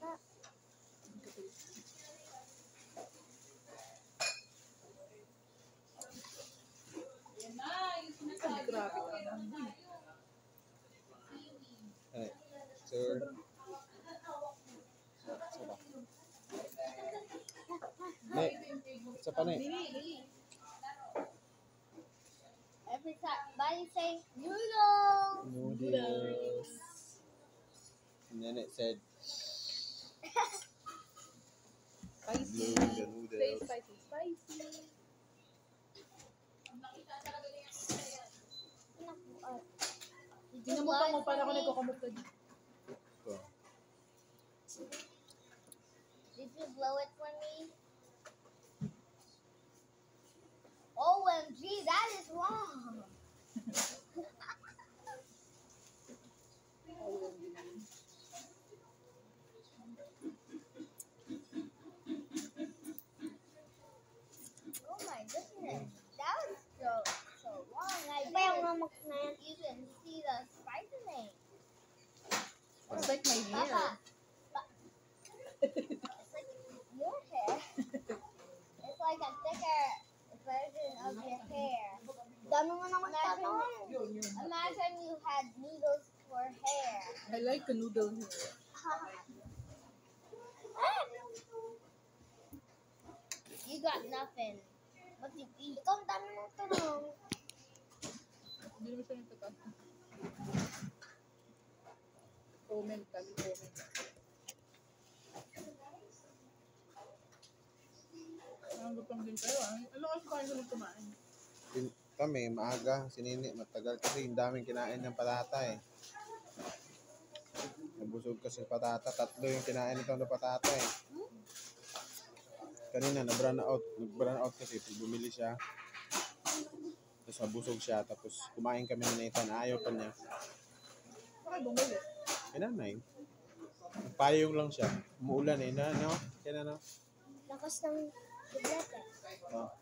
Grabe ka. Ay, sir. Ne, sa panay. Everybody say noodles. Noodles. And then it said, Spicy. blowing the Say noodles. spicy. Spicy. Ginamutan mo para ako nagkakamot ka dito. So, Did you blow it for me? OMG, that is wrong. Oh my goodness, that was so wrong. I didn't even see the spicening. It's like my hair. Papa, it's like your hair. It's like a thicker version of your hair. Imagine you had noodles for hair. I like a noodle hair. You got nothing. What you eat? Ikaw ang dami mong tanong. Hindi naman siya nagtatas. Comment, dami comment. Ang gupang din kayo ah. Ano kasi kayo sa kumain? kami, maaga, sinini, matagal kasi yung daming kinain ng patata eh. Nabusog kasi patata, 3 yung kinain nito ng patata eh. Kanina, nag-run out kasi, bumili siya. Tapos nabusog siya, tapos kumain kami ni Nathan, ayaw pa niya. Bakit bumili? Nanay. Payong lang siya. Umuulan eh, no? Kaya no? Lakas ng biglat eh. Oh.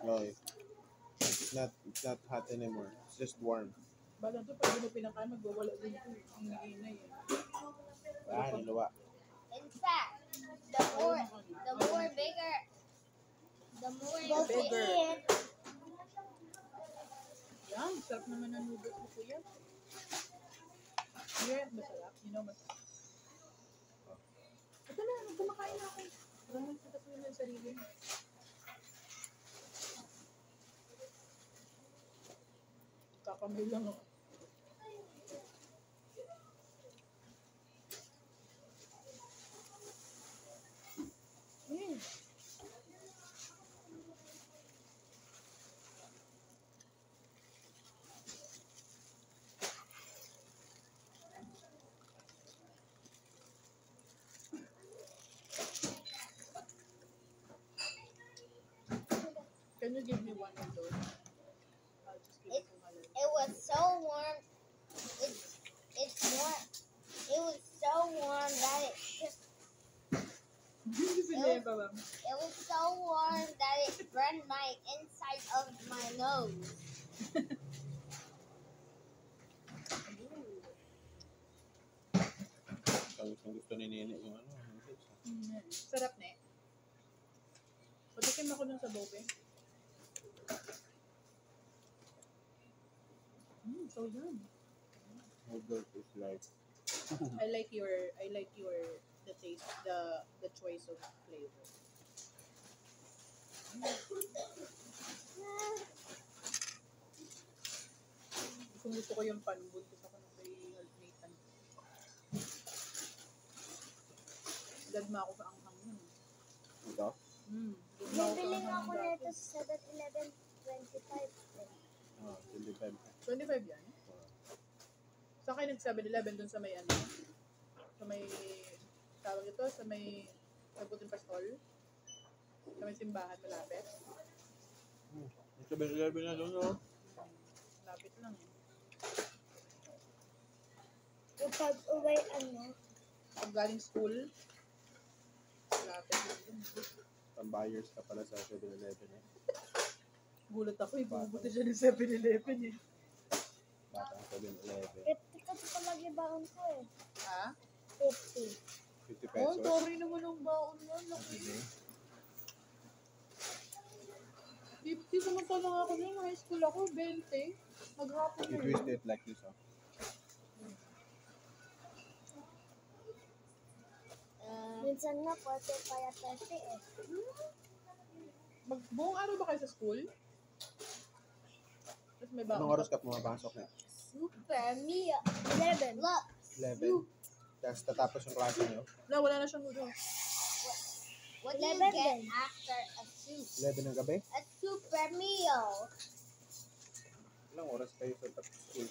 No, it's not hot anymore. It's just warm. Balang to, pag mo pinakain, magwawala din ito. Ang ingay eh. Niluwa. In fact, the more bigger, the more you Bigger. eat. Yan, sarap naman ng noodles mo kuya. Yan, masarap. You know, masarap. Ito na, kumakain na ako. Ganun sa tapo yung sarili mo. Kakamay lang ako. Can you give me one of those? I'll just give it to my lady. It was so warm. It's warm. It was so warm that it was so warm that it burned my inside of my nose. Ang gusto ni Nene yung ano. Sarap na eh. Patikim ako dun sa bobe. So yum. Noodles is like I like your the taste, the choice of flavor. Kung gusto ko yung panbun, gusto ko nung kay Nathan. Gagma ako sa anghang yun. ito. Bibili nga ako nito sa 7-Eleven 25. Oh, 25. 25 yan? Sa akin nag 7-Eleven dun sa may ano, sa may, tawag ito, sa may Sagutin Pastol, sa may simbahan malapit. Ito ba sila na doon, no? Malapit lang eh. Kapag uwi ano? Pag galing school, malapit lang dun. Pang-buyers ka pala sa 7-Eleven eh. Gulat ako, ibubuti siya ng 7-Eleven eh. Batang 7-Eleven. 50 palagi baon ko eh. Ha? 50. 50 Oh, pesos. sorry naman ang baon mo. Laki. Okay. 50 samantala ako nung high school ako, 20. Maghapon You na twist yun. it like this, oh. Minsan nga, 40 kaya 30 eh. Buong araw ba kayo sa school? Tapos may baon. Anong oras ka pumapasok na? Super meal. 11. Look. 11. Tapos tatapos yung klase nyo. Na, wala na siyang noodles. What do you get after a soup? 11 ng gabi? A super meal. Ilang oras kayo sa school?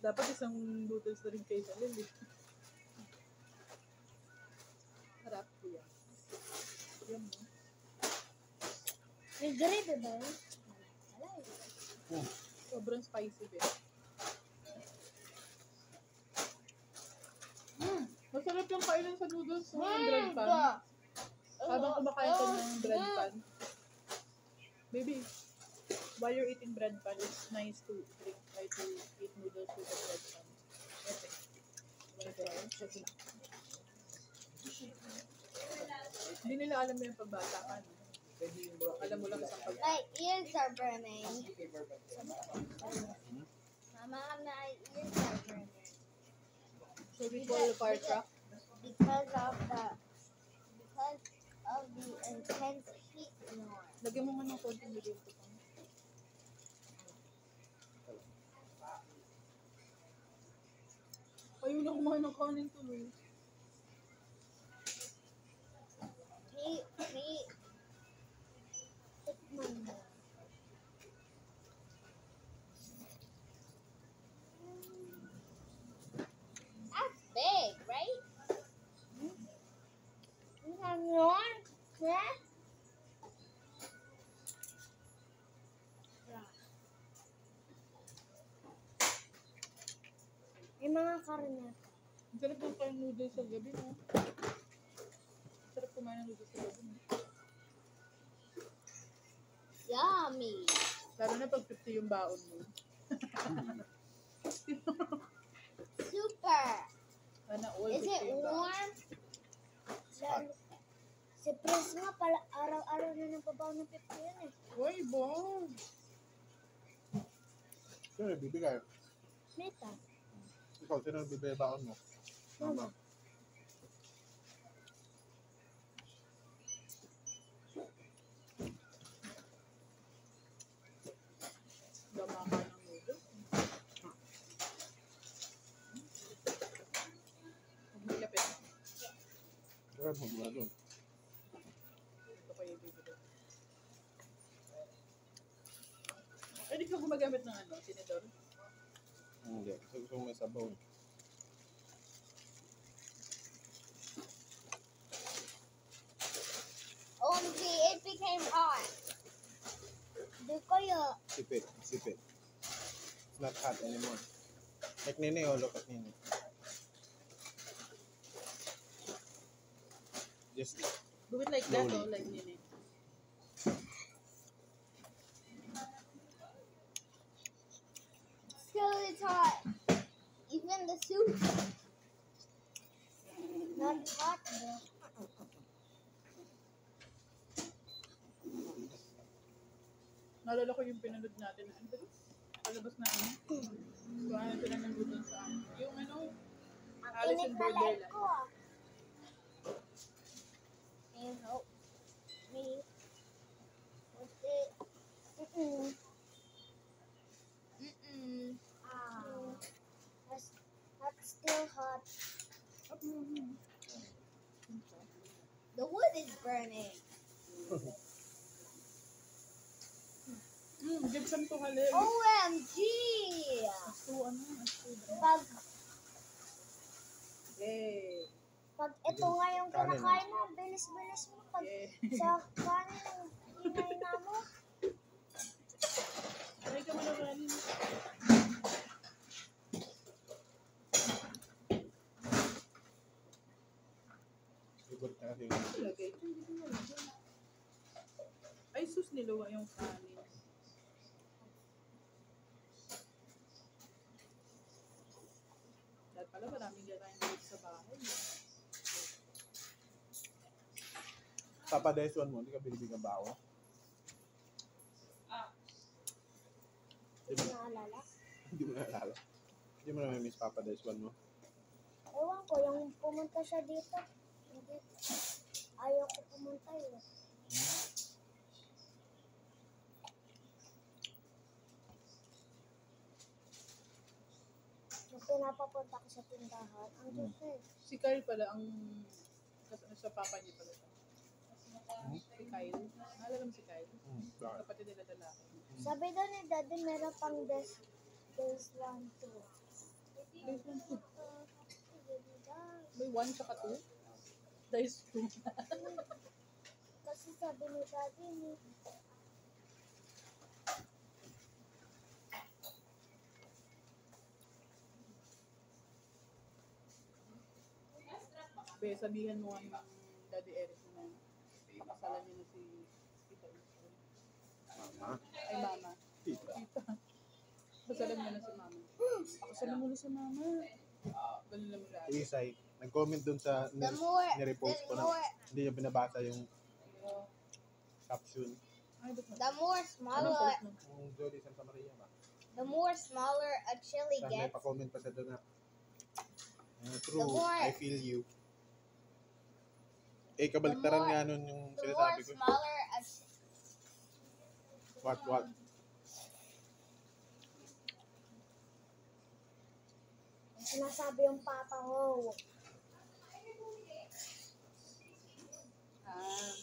Dapat isang noodles na rin kayo sa lili. Harap ko yan. Yan mo. May grade ba yun? Sobrang spicy din. Masarap yung kainan sa noodles ng bread pan. Habang kumakain ka ng bread pan. Baby, while you're eating bread pan, it's nice to drink, to eat noodles with the bread pan. Okay. Hindi nila alam mo yung pagbata ka. No? Alam mo lang isang pagbata. My ears are burning. Mama, my ears are burning. So we call the fire truck. Because of the intense heat norm. Lagyan mo nga ng konting video ko. Ayun na kumain ng kanin tuloy. Me. Tikman mo. That's big, right? You have more? Yeah? May mga karne. Ang sarap ng kain noodles sa gabi, no? Sarap kumain ng noodles sa gabi, no? Yummy. Lalo na pag 50 yung baon mo. Super. Sana all Is 50 it yung baon. warm? Si Prince nga pala araw-araw na nagbabaw ng 50 yun eh. Uy, bon! Sino nagbibigay? Neta. Ikaw, sino nagbibigay baon mo? Mama. Gama ka ng noodles. Huwag mo ilapit. Saka mo mula doon. Ito kayo bibili. Ay, di ka gumagamit ng ano, tinidor? Hindi. Kasi gusto mo may sabaw. OMG, it became hot. Di kaya. Sip it. Sip it. It's not hot anymore. Like Nene, oh, look at Nene. Just Do it like that, Slowly. oh, like nini. Still it's hot. Even the soup. Not hot though. Naalala ko yung pinanood natin. Ano ba ito? Palabas na ano? Kuha natin lang ng noodles sa ano. Yung ano, Ang Alice init in na light Borderland. ko ah. Can you help me with it? Ah. That's still hot. The wood is burning. Gibson to hali. OMG! So, ano? Pag, Yay! pag ito nga yung Kanin. kinakain mo, bilis-bilis mo. Pag Yay! sa kanin ng hinay mo, Try ka mo na kanin. siguro na kasi yung Lagay. Ay, sus, niluwa yung kanin. Papa Deswan mo, hindi ka binibigyan ba ako? Hindi ko naalala. Hindi mo naalala. Hindi mo na miss Papa Deswan mo. Ewan ko, yung pumunta siya dito. Hindi. Ayaw ko pumunta yun. Nung pinapapunta ko sa tindahan, ang Diyos eh. Si Kyle pala ang sa papa niya pala siya. Si Kyle. Naalala mo si Kyle? Bakit? Kapatid nila lalaki. Sabi daw ni Daddy, meron pang days 1, 2. Days 1, 2. May 1 tsaka 2? Days 2. Kasi sabi ni Daddy, Be, sabihan mo nga yung Daddy Eric na kasalan niya na si Tita Israel. Mama. Ay, Mama. Tita. Tita. Kasalan niya na si Mama. Kasalan mo na si Mama. Ganun lang lahat. Si Isay, nag-comment dun sa nirepost ko na hindi niya binabasa yung caption. Ay, ba't the more Anong smaller, post mo? Yung Jody Santa Maria ba? the more smaller a chili Tapos may gets, pa-comment pa siya doon na true, The more- I feel you. Eh, kabaliktaran nga nun yung the more sinasabi ko. smaller a What? sinasabi yung papa ko.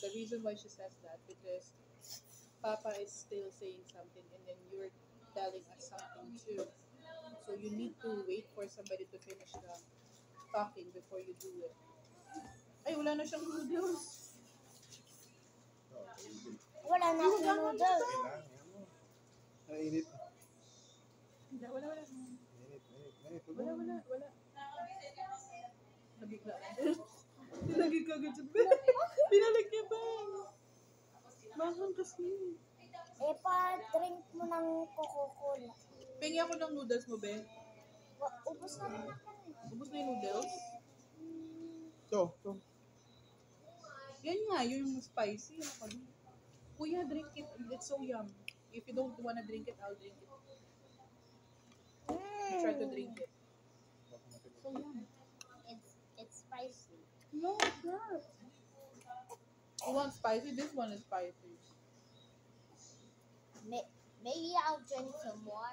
The reason why she says that because Papa is still saying something and then you're telling us something too. So you need to wait for somebody to finish the talking before you do it. Ay, wala na siyang noodles. Wala na akong noodles. Nainit. Wala. Mainit. Wala. Nabigla. Nilagay ka agad sa Binalik niya ba? Mahal kasi. Eh, pa-drink mo ng Coca-Cola. Pingi ako ng noodles mo, be. Ubus na rin ako eh. Ubus na yung noodles. So, Yan nga, yung spicy. Kuya, drink it. It's so yum. If you don't wanna drink it, I'll drink it. You try to drink it. So yum. It's spicy. No, it's not. You want spicy? This one is spicy. Maybe I'll drink some water.